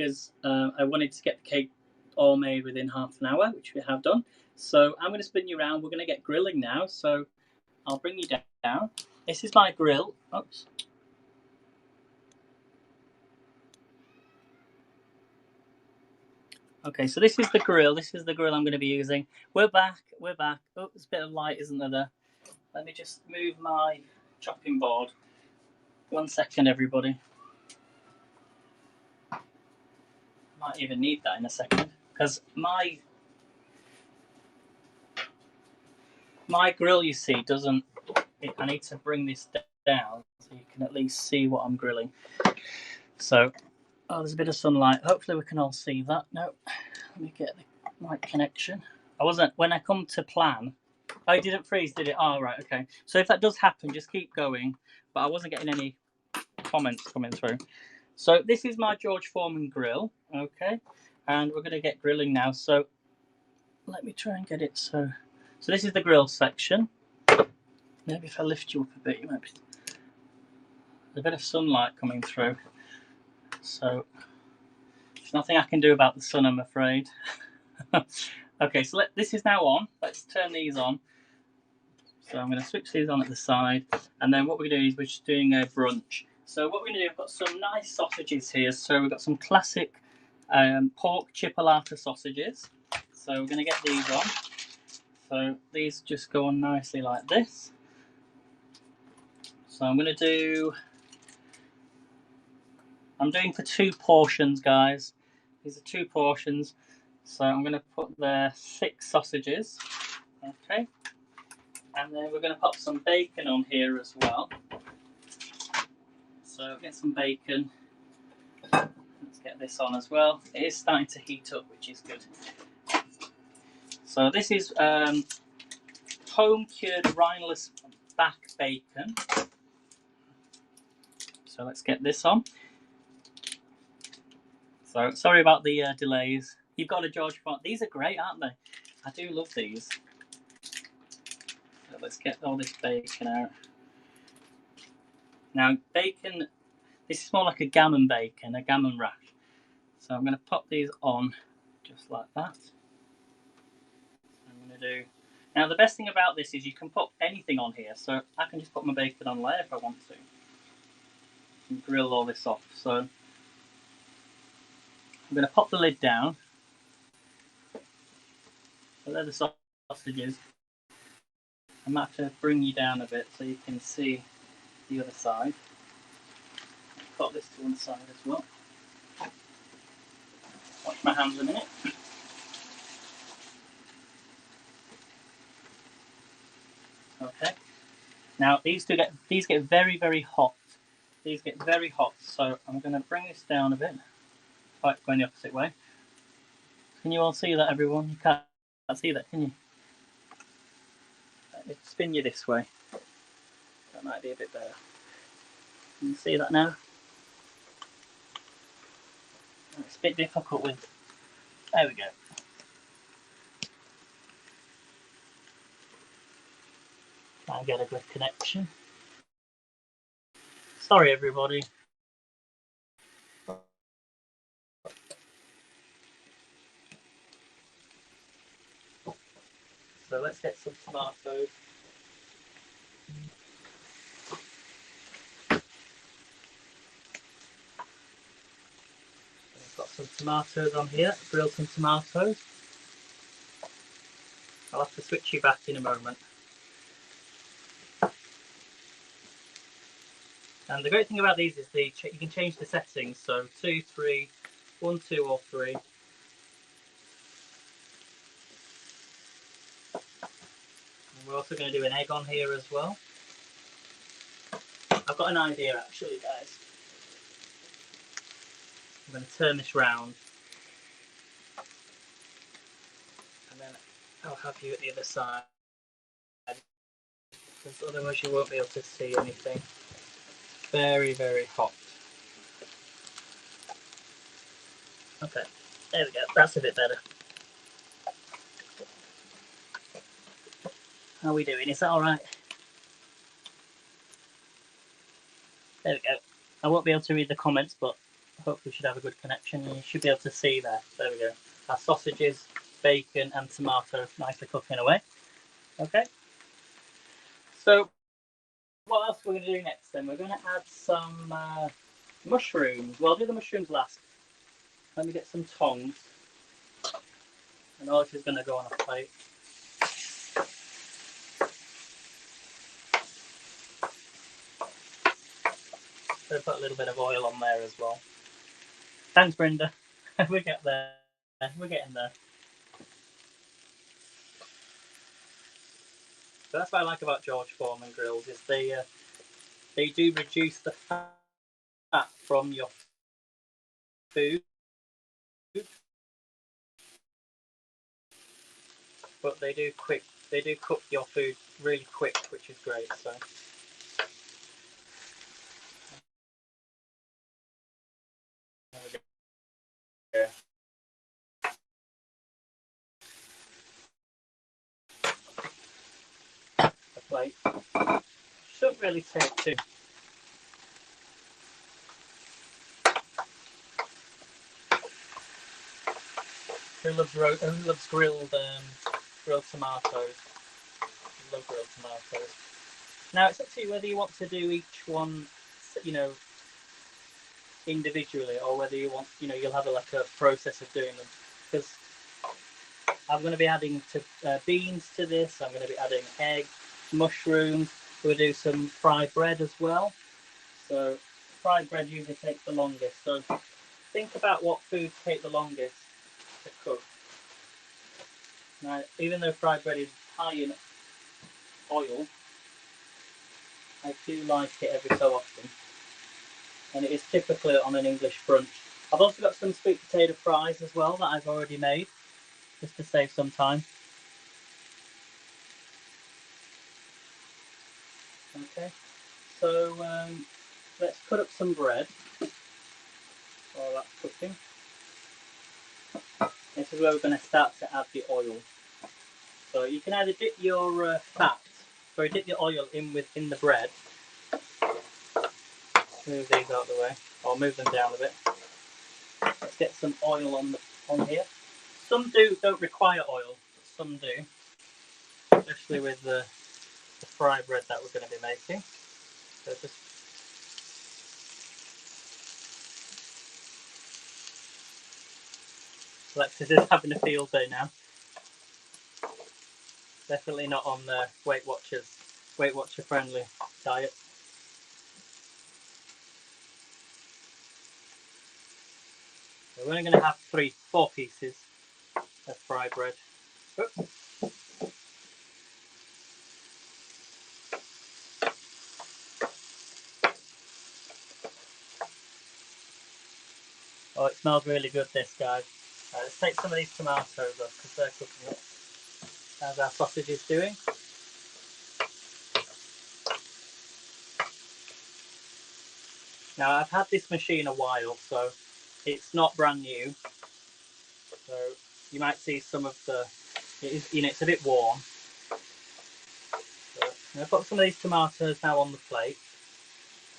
because I wanted to get the cake all made within half an hour, which we have done. So I'm going to spin you around. We're going to get grilling now. So I'll bring you down. This is my grill. Oops. Okay, so this is the grill. This is the grill I'm going to be using. We're back. We're back. Oh, there's a bit of light, isn't there? Let me just move my chopping board. 1 second, everybody. Might even need that in a second, because my grill, you see, doesn't. I need to bring this down so you can at least see what I'm grilling. So, oh, there's a bit of sunlight. Hopefully, we can all see that. No, let me get the right connection. I wasn't when I come to plan. Oh, it didn't freeze, did it? Oh, right, okay. So if that does happen, just keep going. But I wasn't getting any comments coming through. So this is my George Foreman grill, okay, and we're going to get grilling now. So let me try and get it. So this is the grill section. Maybe if I lift you up a bit, you might be. There's a bit of sunlight coming through. So there's nothing I can do about the sun, I'm afraid. Okay, so this is now on. Let's turn these on. So I'm going to switch these on at the side, and then what we're doing is we're just doing a brunch. So what we're going to do, I've got some nice sausages here. So we've got some classic pork chipolata sausages. So we're going to get these on. So these just go on nicely like this. So I'm doing for 2 portions, guys. These are 2 portions. So I'm going to put there 6 sausages. Okay. And then we're going to pop some bacon on here as well. So get some bacon. Let's get this on as well. It is starting to heat up, which is good. So this is home cured rineless back bacon. So let's get this on. So sorry about the delays. You've got a George Foreman. These are great, aren't they? I do love these. So let's get all this bacon out. Now bacon, this is more like a gammon bacon, a gammon rack. So I'm going to pop these on just like that. I'm going to do. Now the best thing about this is you can put anything on here. So I can just put my bacon on there if I want to. And grill all this off. So I'm going to pop the lid down. So they're the sausages. I might have to bring you down a bit so you can see the other side. Put this to one side as well. Wash my hands a minute. Okay. Now these get very, very hot. These get very hot, so I'm going to bring this down a bit. Right, going the opposite way. Can you all see that, everyone? You can't see that, can you? Let me spin you this way. That might be a bit better. Can you see that now? It's a bit difficult with. There we go. Try and get a good connection. Sorry, everybody. So let's get some tomatoes. I've got some tomatoes on here. Grill some tomatoes. I'll have to switch you back in a moment. And the great thing about these is you can change the settings. So 2, 3, 1, 2, or 3. And we're also going to do an egg on here as well. I've got an idea actually, guys. I'm going to turn this round. And then I'll have you at the other side. Because otherwise you won't be able to see anything. Very, very hot. Okay, there we go. That's a bit better. How are we doing? Is that alright? There we go. I won't be able to read the comments, but hopefully we should have a good connection. You should be able to see there. There we go. Our sausages, bacon and tomato nicely cooking away. Okay. So what else we're going to do next then? We're going to add some mushrooms. Well, I'll do the mushrooms last. Let me get some tongs. And all this is going to go on a plate. Going to put a little bit of oil on there as well. Thanks, Brenda. We get there. We're getting there. So that's what I like about George Foreman grills is they do reduce the fat from your food, but they do cook your food really quick, which is great. So. Yeah. The plate shouldn't really take too. Who loves grilled tomatoes? Love grilled tomatoes. Now it's up to you whether you want to do each one, individually, or whether you want, you'll have like a process of doing them. Because I'm going to be adding beans to this. I'm going to be adding egg, mushrooms. We'll do some fried bread as well. So fried bread usually takes the longest. So think about what foods take the longest to cook. Now, even though fried bread is high in oil, I do like it every so often. And it is typically on an English brunch. I've also got some sweet potato fries as well that I've already made, just to save some time. Okay, so let's cut up some bread while that's cooking. This is where we're going to start to add the oil. So you can either dip your dip your oil in the bread. Move these out of the way, or move them down a bit. Let's get some oil on here. Some don't require oil, but some do, especially with the fry bread that we're going to be making. So just Alexis is having a field day now. Definitely not on the Weight Watcher friendly diet. So we're only going to have 4 pieces of fry bread. Oops. Oh, it smells really good, this, guys. Let's take some of these tomatoes off because they're cooking up. How's our sausages doing? Now, I've had this machine a while, so it's not brand new. So you might see some of it's a bit warm. So I'm going to put some of these tomatoes now on the plate.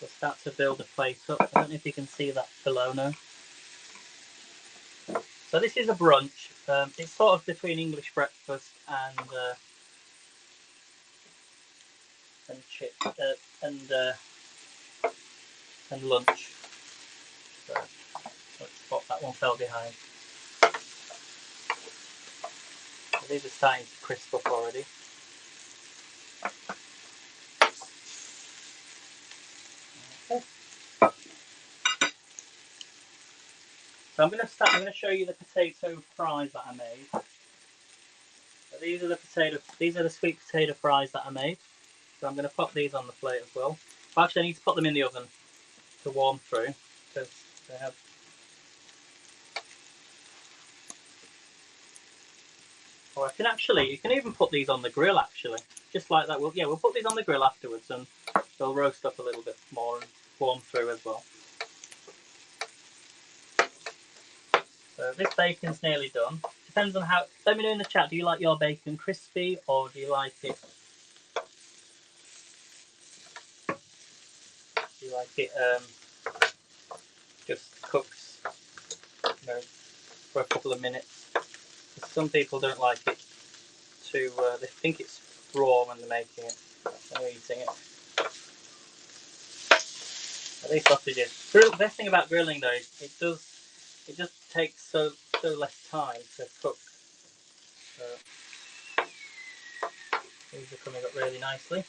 We'll start to build a plate up. I don't know if you can see that below now. So this is a brunch. It's sort of between English breakfast and lunch. So let's spot that one fell behind. So these are starting to crisp up already. Okay. So I'm going to show you the potato fries that I made. So these are the sweet potato fries that I made. So I'm going to pop these on the plate as well. Actually, I need to put them in the oven to warm through because they have. Or you can even put these on the grill actually, just like that. We'll put these on the grill afterwards, and they'll roast up a little bit more and warm through as well. So this bacon's nearly done. Depends on how. Let me know in the chat. Do you like your bacon crispy or do you like it? Do you like it just cooks, for a couple of minutes. Some people don't like it too. They think it's raw when they're making it, when they're eating it. But these sausages. The best thing about grilling though, it just takes so less time to cook. So these are coming up really nicely.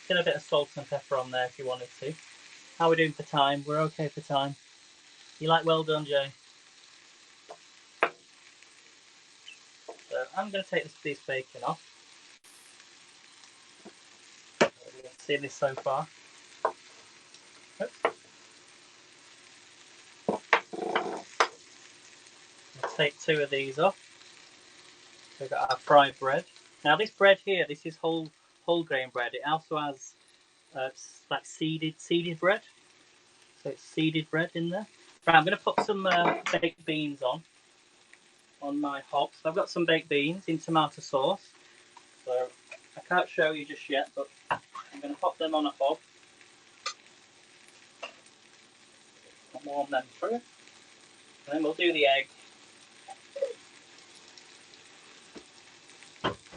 Get a bit of salt and pepper on there if you wanted to. How are we doing for time? We're okay for time. You like well done, Jay? So I'm going to take this piece of bacon off. See this so far. Oops. I'll take 2 of these off. We've got our fried bread. Now this bread here, this is whole grain bread. It also has like seeded bread. So it's seeded bread in there. Right, I'm going to put some baked beans on my hob. So I've got some baked beans in tomato sauce. So I can't show you just yet, but I'm going to pop them on a hob. And warm them through. And then we'll do the egg.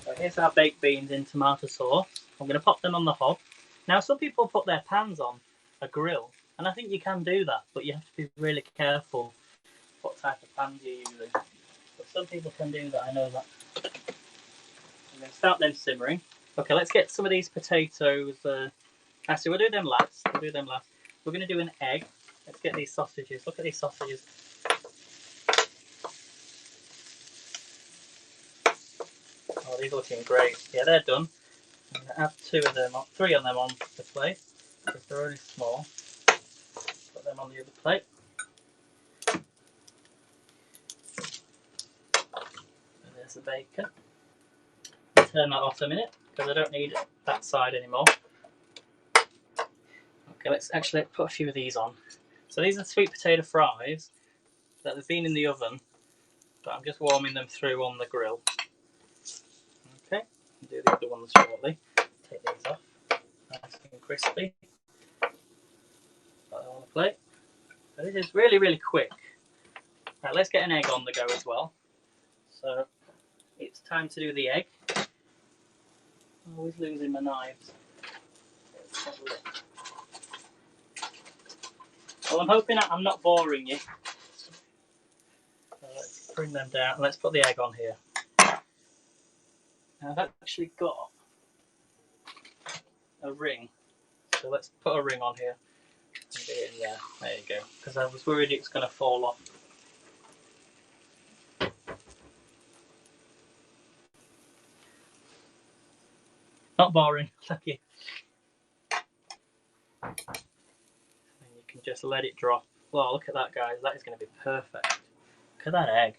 So here's our baked beans in tomato sauce. I'm going to pop them on the hob. Now some people put their pans on a grill, and I think you can do that, but you have to be really careful what type of pans you're using. But some people can do that, I know that. I'm going to start them simmering. Okay, let's get some of these potatoes. Actually, we'll do them last. We're going to do an egg. Let's get these sausages. Look at these sausages. Oh, these are looking great. Yeah, they're done. I'm going to add 3 of them on the plate because they're only small. Put them on the other plate. And there's the bacon. Turn that off a minute because I don't need that side anymore. Okay, let's actually put a few of these on. So these are sweet potato fries that have been in the oven, but I'm just warming them through on the grill. Okay, I'll do the other ones shortly. Take these off, nice and crispy. Put them on the plate. So this is really, really quick. Right, let's get an egg on the go as well. So it's time to do the egg. I'm always losing my knives. Well, I'm hoping I'm not boring you. So let's bring them down. Let's put the egg on here. Now I've actually got a ring. So let's put a ring on here. And get it in there. There you go. Because I was worried it was going to fall off. Not boring. Thank you. And you can just let it drop. Well, look at that, guys. That is going to be perfect. Look at that egg.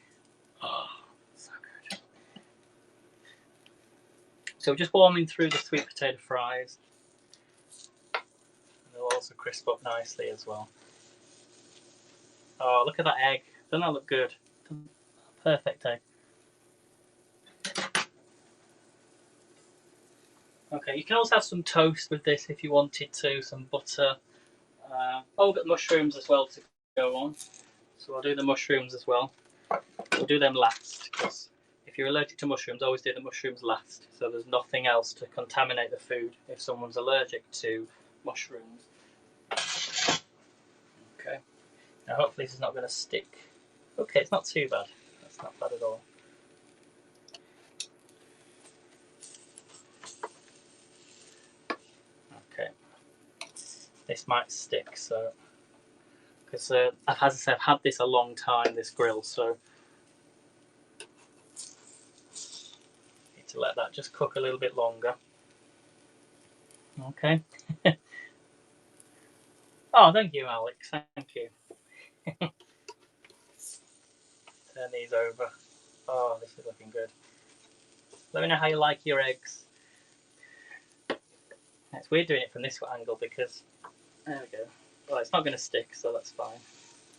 Oh, so good. So we're just warming through the sweet potato fries. And they'll also crisp up nicely as well. Oh, look at that egg. Doesn't that look good? Perfect egg. Okay, you can also have some toast with this if you wanted to, some butter. We've got mushrooms as well to go on. So I'll do the mushrooms as well. We'll do them last, because if you're allergic to mushrooms, always do the mushrooms last. So there's nothing else to contaminate the food if someone's allergic to mushrooms. Okay. Now hopefully this is not going to stick. Okay, it's not too bad. That's not bad at all. Okay. This might stick, so because as I said, I've had this a long time, this grill, so need to let that just cook a little bit longer. Okay. Oh, thank you, Alex. Thank you. Turn these over. Oh, this is looking good. Let me know how you like your eggs. It's weird doing it from this angle because there we go. Well, it's not going to stick, so that's fine.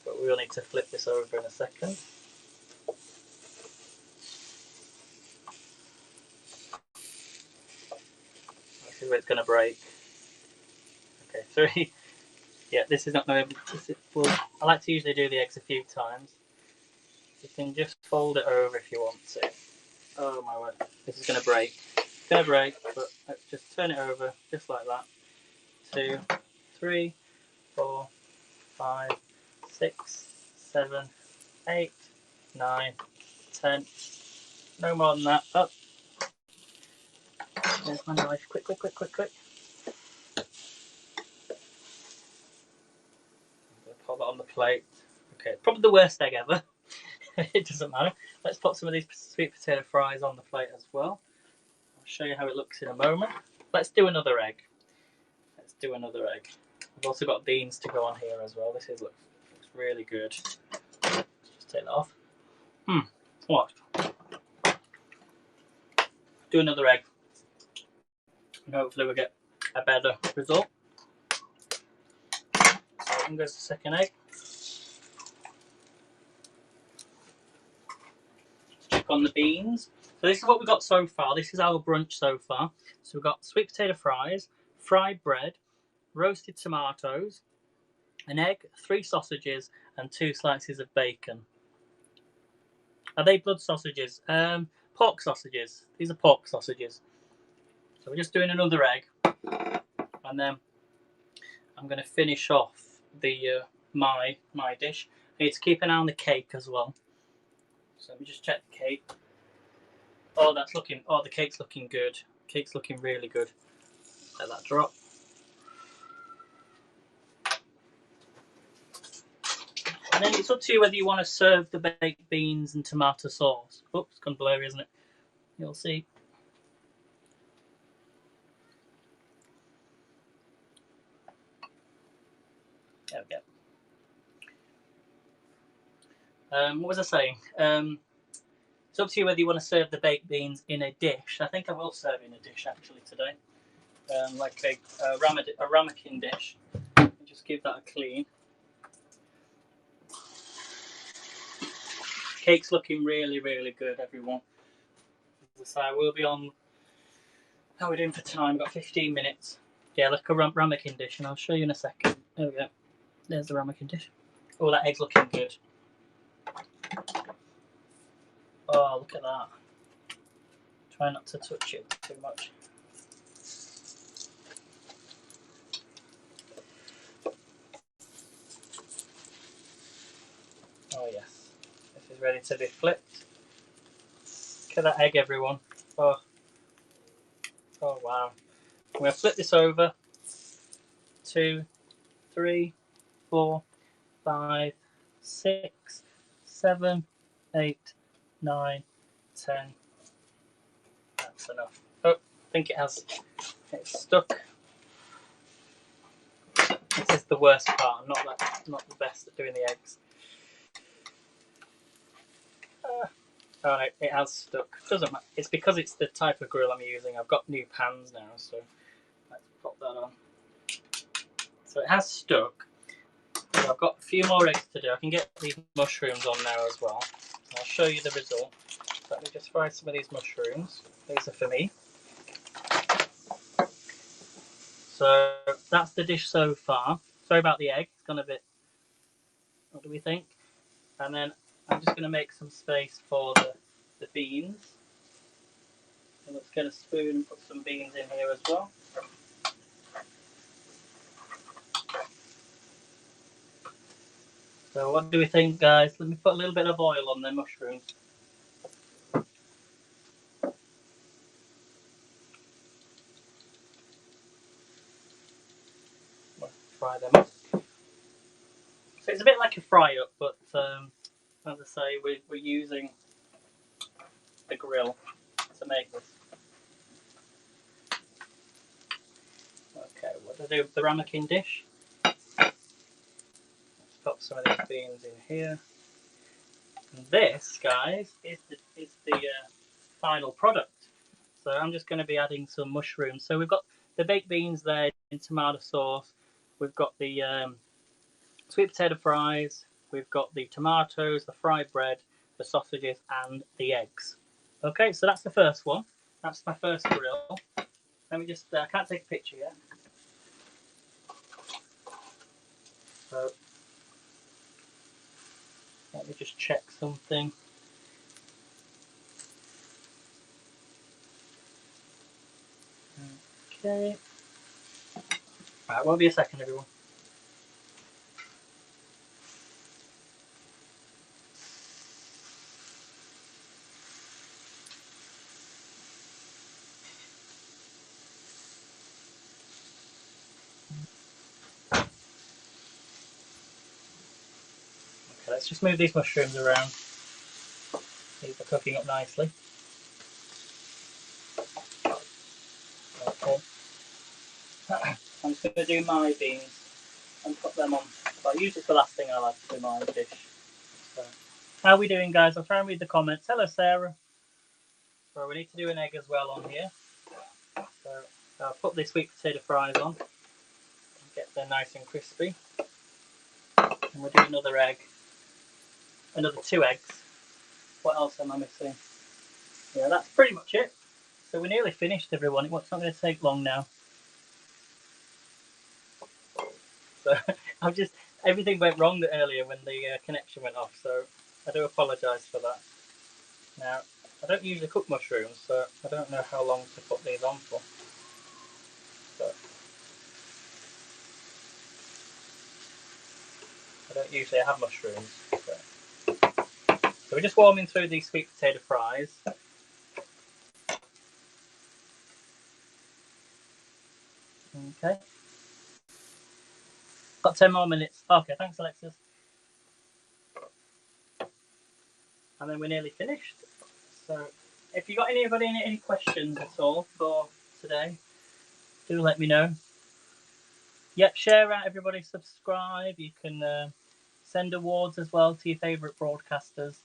But we will need to flip this over in a second. This is where it's going to break. Okay, 3, Yeah, this is not going to. Well, I like to usually do the eggs a few times. You can just fold it over if you want to. Oh my word, this is going to break. It's going to break, but let's just turn it over just like that. 2, 3, 4, 5, 6, 7, 8, 9, 10. No more than that. Oh, there's my knife. Quick, quick, quick, quick, quick. I'm going to put that on the plate. Okay, probably the worst egg ever. It doesn't matter. Let's put some of these sweet potato fries on the plate as well. I'll show you how it looks in a moment. Let's do another egg. Let's do another egg. I've also got beans to go on here as well. This looks really good. Just take that off. What? Do another egg. And hopefully we'll get a better result. So in goes the second egg. Check on the beans. So this is what we've got so far. This is our brunch so far. So we've got sweet potato fries, fried bread, roasted tomatoes, an egg, 3 sausages, and 2 slices of bacon. Are they blood sausages? Pork sausages. These are pork sausages. So we're just doing another egg, and then I'm going to finish off the my dish. I need to keep an eye on the cake as well. So let me just check the cake. Oh, that's looking. Oh, the cake's looking good. Cake's looking really good. Let that drop. And then it's up to you whether you want to serve the baked beans and tomato sauce. Oops, it's gone blurry, isn't it? You'll see. There we go. What was I saying? It's up to you whether you want to serve the baked beans in a dish. I think I will serve in a dish actually today, like a ramekin dish. Just give that a clean. Cake's looking really, really good, everyone. As I say, we'll be on. How are we doing for time? We've got 15 minutes. Yeah, like a ramekin dish, and I'll show you in a second. There we go. There's the ramekin dish. Oh, that egg's looking good. Oh, look at that. Try not to touch it too much. Oh, yes. This is ready to be flipped. Look at that egg, everyone. Oh, wow. I'm going to flip this over. 2, 3, 4, 5, 6, 7, 8, 9, 10. That's enough. Oh, I think it's stuck. This is the worst part. I'm not the best at doing the eggs. Oh no, it has stuck. Doesn't matter. It's because it's the type of grill I'm using. I've got new pans now, so let's pop that on. So it has stuck. I've got a few more eggs to do. I can get these mushrooms on now as well. I'll show you the result. Let me just fry some of these mushrooms. These are for me. So that's the dish so far. Sorry about the egg. It's gone a bit. What do we think? And then I'm just going to make some space for the beans. And let's get a spoon and put some beans in here as well. So what do we think, guys? Let me put a little bit of oil on the mushrooms. We'll fry them up. So it's a bit like a fry up, but as I say, we're using the grill to make this. Okay, what do I do with the ramekin dish? Let's pop some of these beans in here. And this, guys, is the final product. So I'm just going to be adding some mushrooms. So we've got the baked beans there in tomato sauce. We've got the sweet potato fries. We've got the tomatoes, the fried bread, the sausages, and the eggs. Okay, so that's the first one. That's my first grill. Let me just, I can't take a picture yet. So let me just check something. Okay. Right, won't be a second, everyone. Okay, let's just move these mushrooms around. These are cooking up nicely. Okay. I'm just going to do my beans and put them on. But usually it's the last thing I'll add to my dish. So, how are we doing, guys? I'll try and read the comments. Hello, Sarah. So we need to do an egg as well on here. So I'll put the sweet potato fries on. Get them nice and crispy. And we'll do another egg. Another 2 eggs. What else am I missing? Yeah, that's pretty much it. So we're nearly finished, everyone. It's not going to take long now. So I've just everything went wrong earlier when the connection went off. So I do apologise for that. Now I don't usually cook mushrooms, so I don't know how long to put these on for. But I don't usually have mushrooms. So we're just warming through these sweet potato fries. Okay. Got 10 more minutes. Okay, thanks, Alexis. And then we're nearly finished. So if you got anybody any questions at all for today, do let me know. Yep, share out, everybody, subscribe. You can send awards as well to your favourite broadcasters.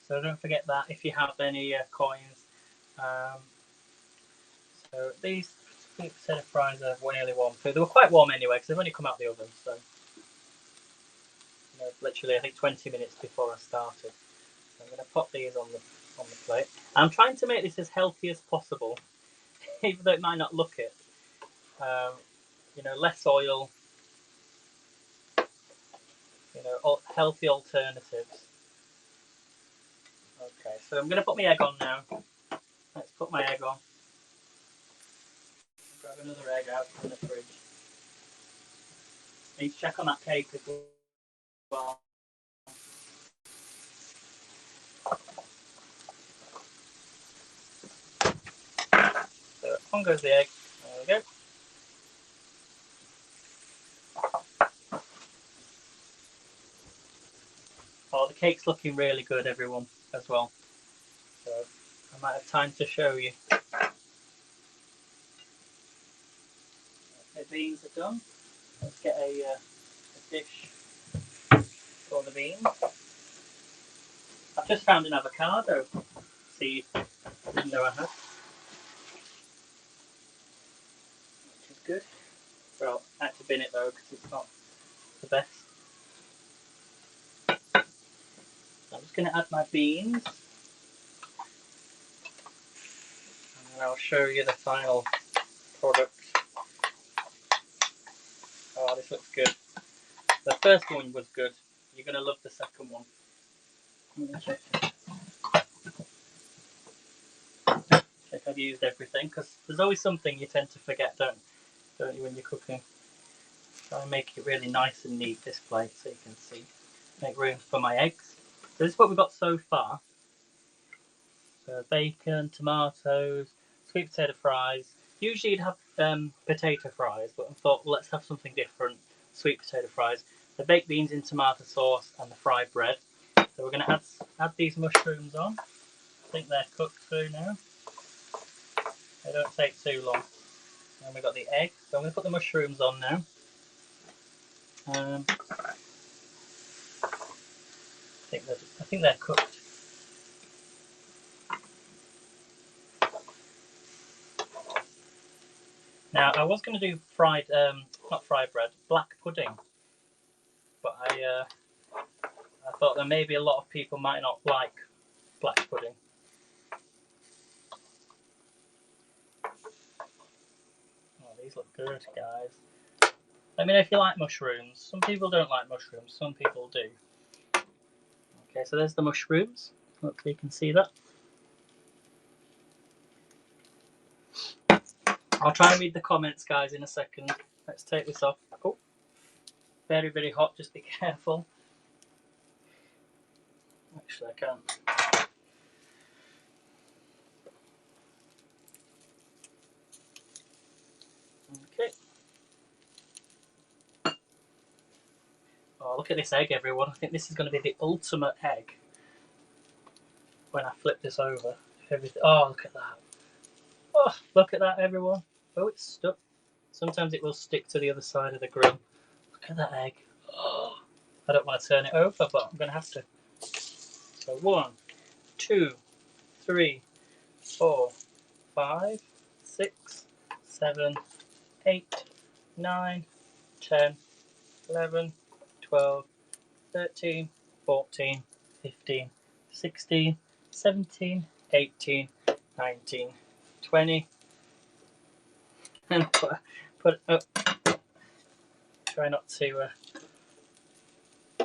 So don't forget that if you have any coins. So these sweet potato fries are nearly warm too. They were quite warm anyway because they've only come out of the oven. So literally, I think 20 minutes before I started. So I'm going to pop these on the plate. I'm trying to make this as healthy as possible, even though it might not look it. Less oil. Healthy alternatives. Okay, so I'm going to put my egg on now. Let's put my egg on. Grab another egg out from the fridge. Need to check on that cake as well. So on goes the egg. There we go. Oh, the cake's looking really good, everyone, as well. So I might have time to show you. The beans are done. Let's get a dish for the beans. I've just found an avocado seed. Didn't know I had. Which is good. Well, I had to bin it though because it's not the best. So I'm just going to add my beans. And then I'll show you the final product. Oh, this looks good. The first one was good. You're going to love the second one. I'm going to check I've used everything because there's always something you tend to forget, don't you, when you're cooking. Try and make it really nice and neat, this plate, so you can see. Make room for my eggs. So this is what we've got so far. So bacon, tomatoes, sweet potato fries. Usually you'd have potato fries, but I thought, well, let's have something different. Sweet potato fries. The baked beans in tomato sauce and the fried bread. So we're going to add these mushrooms on. I think they're cooked through now. They don't take too long. And we've got the egg. So I'm going to put the mushrooms on now. I think they're cooked. Now I was going to do not fried bread, black pudding, but I thought that maybe a lot of people might not like black pudding. Oh, these look good, guys. Let me know if you like mushrooms. Some people don't like mushrooms, some people do. Okay, so there's the mushrooms. Hopefully you can see that. I'll try and read the comments, guys, in a second. Let's take this off. Oh, very, very hot. Just be careful. Actually, I can't. Okay. Oh, look at this egg, everyone. I think this is going to be the ultimate egg when I flip this over. Everything. Oh, look at that. Oh, look at that, everyone. Oh, it's stuck. Sometimes it will stick to the other side of the grill. Look at that egg. Oh, I don't want to turn it over, but I'm going to have to. So 1, 2, 3, 4, 5, 6, 7, 8, 9, 10, 11, 12, 13, 14, 15, 16, 17, 18, 19, 20. And put oh, try not to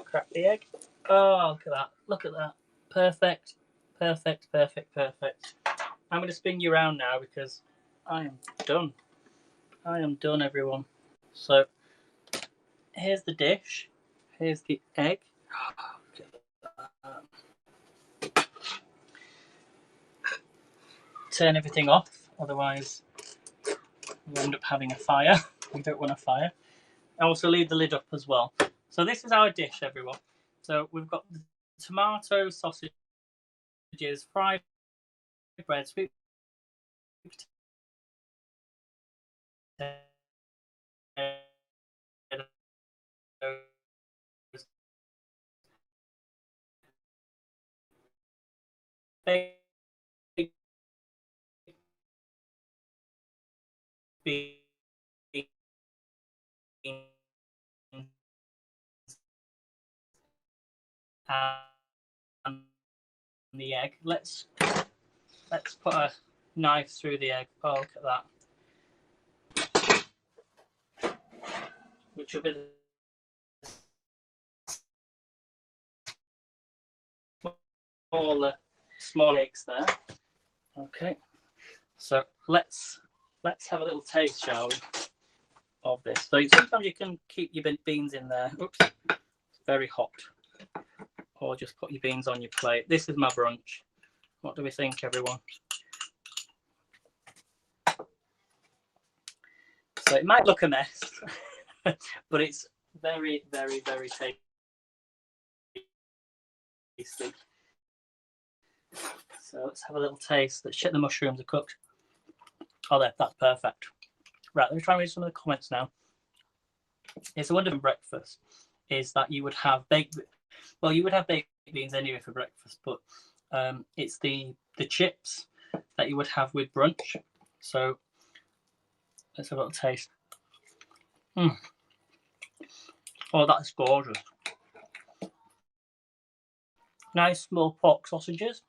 crack the egg. Oh, look at that. Look at that. Perfect. Perfect, perfect, perfect. I'm going to spin you around now because I am done. I am done, everyone. So here's the dish. Here's the egg. Turn everything off, otherwise we'll end up having a fire. We don't want a fire. I also leave the lid up as well. So this is our dish, everyone. So we've got the tomato sausages, fried bread, sweet potatoes, baked beans, and the egg. Let's put a knife through the egg. Oh, look at that. Which will be the small eggs there. Okay. So let's have a little taste, shall we, of this. So sometimes you can keep your beans in there. Oops, it's very hot. Or just put your beans on your plate. This is my brunch. What do we think, everyone? So it might look a mess, but it's very, very, very tasty. So let's have a little taste. Let's check the mushrooms are cooked. Oh, there, that's perfect. Right, let me try and read some of the comments now. It's a wonderful breakfast. Is that you would have baked? Well, you would have baked beans anyway for breakfast, but it's the chips that you would have with brunch. So let's have a little taste. Oh, that's gorgeous. Nice small pork sausages.